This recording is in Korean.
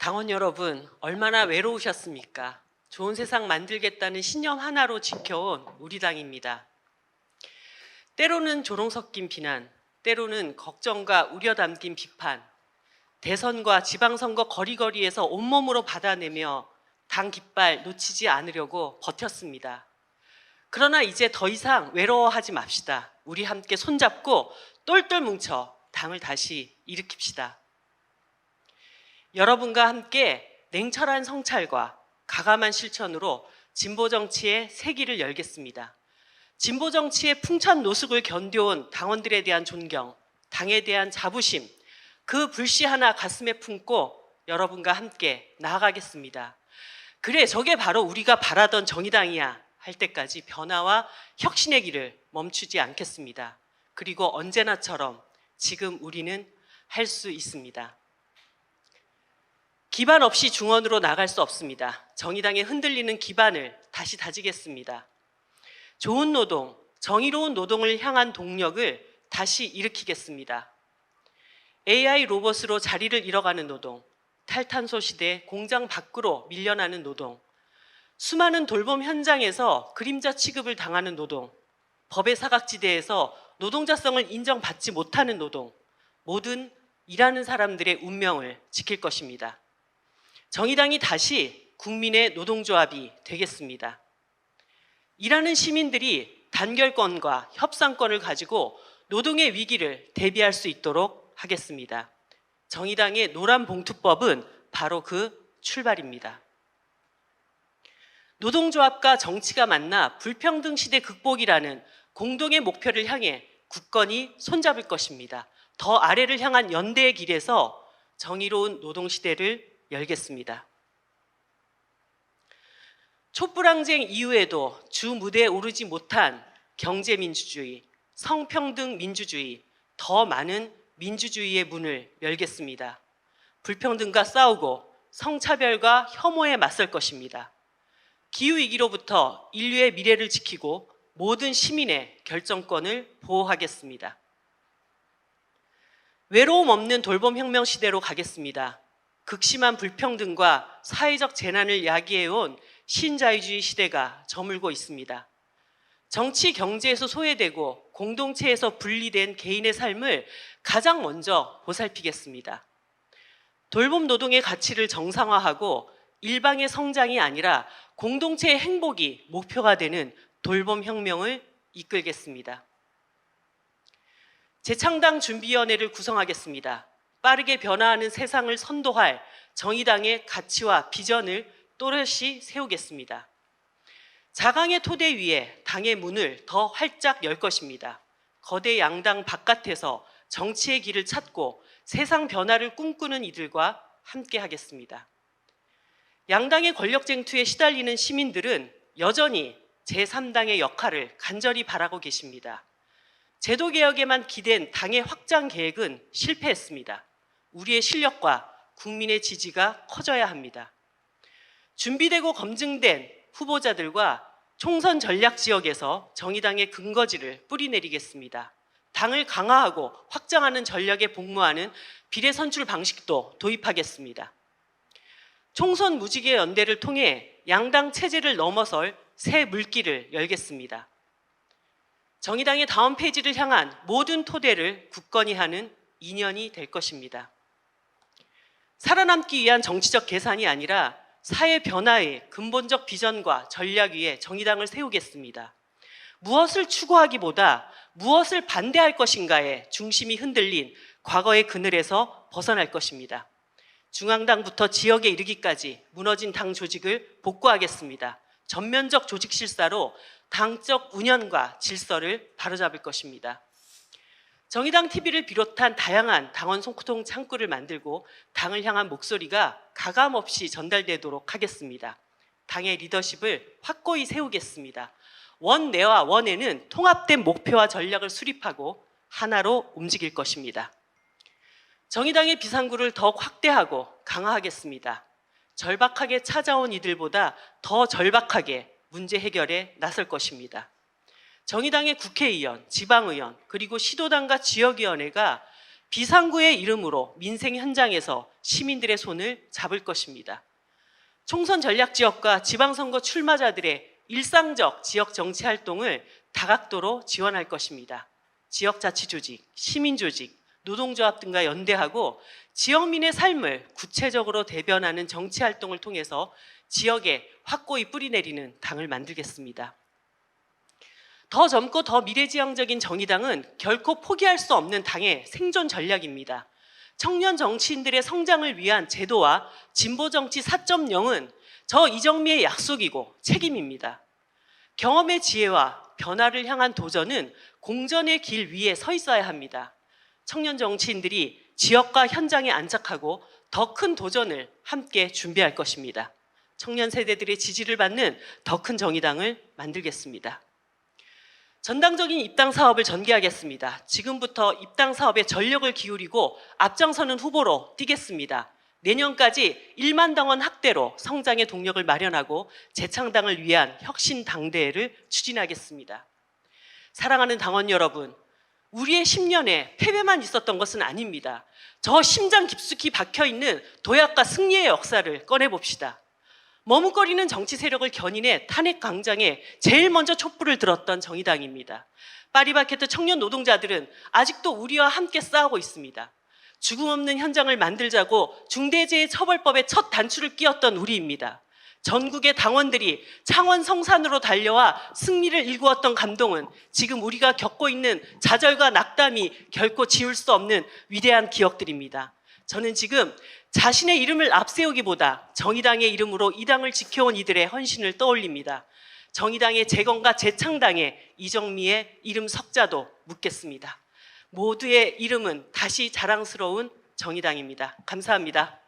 당원 여러분, 얼마나 외로우셨습니까? 좋은 세상 만들겠다는 신념 하나로 지켜온 우리 당입니다. 때로는 조롱 섞인 비난, 때로는 걱정과 우려 담긴 비판, 대선과 지방선거 거리거리에서 온몸으로 받아내며 당 깃발 놓치지 않으려고 버텼습니다. 그러나 이제 더 이상 외로워하지 맙시다. 우리 함께 손잡고 똘똘 뭉쳐 당을 다시 일으킵시다. 여러분과 함께 냉철한 성찰과 가감한 실천으로 진보 정치의 새 길을 열겠습니다. 진보 정치의 풍찬 노숙을 견뎌온 당원들에 대한 존경, 당에 대한 자부심, 그 불씨 하나 가슴에 품고 여러분과 함께 나아가겠습니다. 그래, 저게 바로 우리가 바라던 정의당이야 할 때까지 변화와 혁신의 길을 멈추지 않겠습니다. 그리고 언제나처럼 지금 우리는 할 수 있습니다. 기반 없이 중원으로 나갈 수 없습니다. 정의당의 흔들리는 기반을 다시 다지겠습니다. 좋은 노동, 정의로운 노동을 향한 동력을 다시 일으키겠습니다. AI 로봇으로 자리를 잃어가는 노동, 탈탄소 시대 공장 밖으로 밀려나는 노동, 수많은 돌봄 현장에서 그림자 취급을 당하는 노동, 법의 사각지대에서 노동자성을 인정받지 못하는 노동, 모든 일하는 사람들의 운명을 지킬 것입니다. 정의당이 다시 국민의 노동조합이 되겠습니다. 일하는 시민들이 단결권과 협상권을 가지고 노동의 위기를 대비할 수 있도록 하겠습니다. 정의당의 노란봉투법은 바로 그 출발입니다. 노동조합과 정치가 만나 불평등 시대 극복이라는 공동의 목표를 향해 굳건히 손잡을 것입니다. 더 아래를 향한 연대의 길에서 정의로운 노동시대를 열겠습니다. 촛불항쟁 이후에도 주 무대에 오르지 못한 경제민주주의, 성평등 민주주의, 더 많은 민주주의의 문을 열겠습니다. 불평등과 싸우고 성차별과 혐오에 맞설 것입니다. 기후위기로부터 인류의 미래를 지키고 모든 시민의 결정권을 보호하겠습니다. 외로움 없는 돌봄혁명 시대로 가겠습니다. 극심한 불평등과 사회적 재난을 야기해온 신자유주의 시대가 저물고 있습니다. 정치, 경제에서 소외되고 공동체에서 분리된 개인의 삶을 가장 먼저 보살피겠습니다. 돌봄 노동의 가치를 정상화하고 일방의 성장이 아니라 공동체의 행복이 목표가 되는 돌봄혁명을 이끌겠습니다. 재창당 준비위원회를 구성하겠습니다. 빠르게 변화하는 세상을 선도할 정의당의 가치와 비전을 또렷이 세우겠습니다. 자강의 토대 위에 당의 문을 더 활짝 열 것입니다. 거대 양당 바깥에서 정치의 길을 찾고 세상 변화를 꿈꾸는 이들과 함께 하겠습니다. 양당의 권력 쟁투에 시달리는 시민들은 여전히 제3당의 역할을 간절히 바라고 계십니다. 제도개혁에만 기댄 당의 확장 계획은 실패했습니다. 우리의 실력과 국민의 지지가 커져야 합니다. 준비되고 검증된 후보자들과 총선 전략 지역에서 정의당의 근거지를 뿌리내리겠습니다. 당을 강화하고 확장하는 전략에 복무하는 비례선출 방식도 도입하겠습니다. 총선 무지개 연대를 통해 양당 체제를 넘어설 새 물길을 열겠습니다. 정의당의 다음 페이지를 향한 모든 토대를 굳건히 하는 2년이 될 것입니다. 살아남기 위한 정치적 계산이 아니라 사회 변화의 근본적 비전과 전략 위에 정의당을 세우겠습니다. 무엇을 추구하기보다 무엇을 반대할 것인가에 중심이 흔들린 과거의 그늘에서 벗어날 것입니다. 중앙당부터 지역에 이르기까지 무너진 당 조직을 복구하겠습니다. 전면적 조직 실사로 당적 운영과 질서를 바로잡을 것입니다. 정의당 TV를 비롯한 다양한 당원 소통 창구를 만들고 당을 향한 목소리가 가감없이 전달되도록 하겠습니다. 당의 리더십을 확고히 세우겠습니다. 원내와 원외는 통합된 목표와 전략을 수립하고 하나로 움직일 것입니다. 정의당의 비상구를 더욱 확대하고 강화하겠습니다. 절박하게 찾아온 이들보다 더 절박하게 문제 해결에 나설 것입니다. 정의당의 국회의원, 지방의원, 그리고 시도당과 지역위원회가 비상구의 이름으로 민생 현장에서 시민들의 손을 잡을 것입니다. 총선 전략 지역과 지방선거 출마자들의 일상적 지역 정치 활동을 다각도로 지원할 것입니다. 지역자치조직, 시민조직, 노동조합 등과 연대하고 지역민의 삶을 구체적으로 대변하는 정치 활동을 통해서 지역에 확고히 뿌리내리는 당을 만들겠습니다. 더 젊고 더 미래지향적인 정의당은 결코 포기할 수 없는 당의 생존 전략입니다. 청년 정치인들의 성장을 위한 제도와 진보정치 4.0은 저 이정미의 약속이고 책임입니다. 경험의 지혜와 변화를 향한 도전은 공전의 길 위에 서 있어야 합니다. 청년 정치인들이 지역과 현장에 안착하고 더 큰 도전을 함께 준비할 것입니다. 청년 세대들의 지지를 받는 더 큰 정의당을 만들겠습니다. 전당적인 입당 사업을 전개하겠습니다. 지금부터 입당 사업에 전력을 기울이고 앞장서는 후보로 뛰겠습니다. 내년까지 1만 당원 확대로 성장의 동력을 마련하고 재창당을 위한 혁신 당대회를 추진하겠습니다. 사랑하는 당원 여러분, 우리의 10년에 패배만 있었던 것은 아닙니다. 저 심장 깊숙이 박혀있는 도약과 승리의 역사를 꺼내봅시다. 머뭇거리는 정치 세력을 견인해 탄핵 광장에 제일 먼저 촛불을 들었던 정의당입니다. 파리바게뜨 청년 노동자들은 아직도 우리와 함께 싸우고 있습니다. 죽음 없는 현장을 만들자고 중대재해처벌법의 첫 단추를 끼웠던 우리입니다. 전국의 당원들이 창원 성산으로 달려와 승리를 일구었던 감동은 지금 우리가 겪고 있는 좌절과 낙담이 결코 지울 수 없는 위대한 기억들입니다. 저는 지금 자신의 이름을 앞세우기보다 정의당의 이름으로 이 당을 지켜온 이들의 헌신을 떠올립니다. 정의당의 재건과 재창당에 이정미의 이름 석자도 묻겠습니다. 모두의 이름은 다시 자랑스러운 정의당입니다. 감사합니다.